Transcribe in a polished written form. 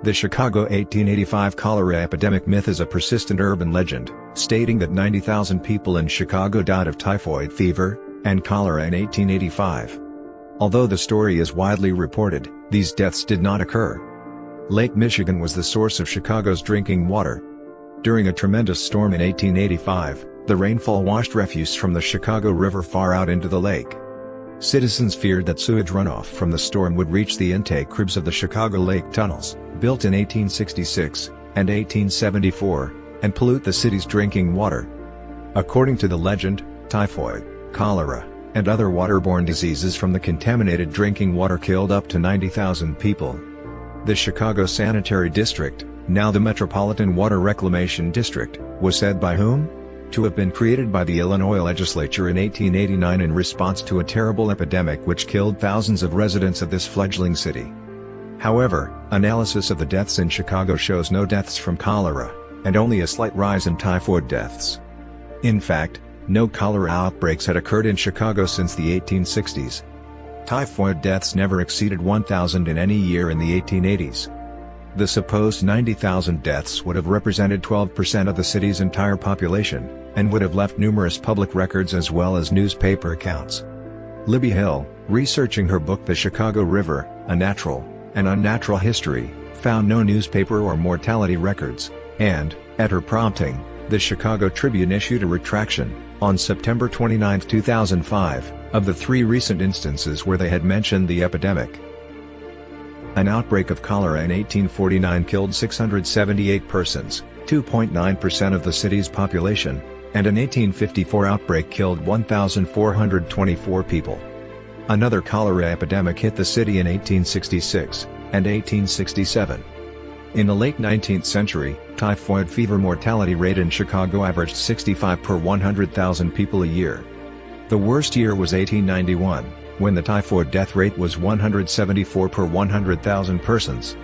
The Chicago 1885 cholera epidemic myth is a persistent urban legend, stating that 90,000 people in Chicago died of typhoid fever and cholera in 1885. Although the story is widely reported, these deaths did not occur. Lake Michigan was the source of Chicago's drinking water. During a tremendous storm in 1885, the rainfall washed refuse from the Chicago River far out into the lake. Citizens feared that sewage runoff from the storm would reach the intake cribs of the Chicago Lake tunnels, built in 1866 and 1874, and pollute the city's drinking water. According to the legend, typhoid, cholera, and other waterborne diseases from the contaminated drinking water killed up to 90,000 people. The Chicago Sanitary District, now the Metropolitan Water Reclamation District, was said by whom? To have been created by the Illinois legislature in 1889 in response to a terrible epidemic which killed thousands of residents of this fledgling city. However, analysis of the deaths in Chicago shows no deaths from cholera, and only a slight rise in typhoid deaths. In fact, no cholera outbreaks had occurred in Chicago since the 1860s. Typhoid deaths never exceeded 1,000 in any year in the 1880s. The supposed 90,000 deaths would have represented 12% of the city's entire population, and would have left numerous public records as well as newspaper accounts. Libby Hill, researching her book The Chicago River, A Natural and Unnatural History, found no newspaper or mortality records, and, at her prompting, the Chicago Tribune issued a retraction, on September 29, 2005, of the 3 recent instances where they had mentioned the epidemic. An outbreak of cholera in 1849 killed 678 persons, 2.9% of the city's population, and an 1854 outbreak killed 1,424 people. Another cholera epidemic hit the city in 1866 and 1867. In the late 19th century, typhoid fever mortality rate in Chicago averaged 65 per 100,000 people a year. The worst year was 1891, when the typhoid death rate was 174 per 100,000 persons.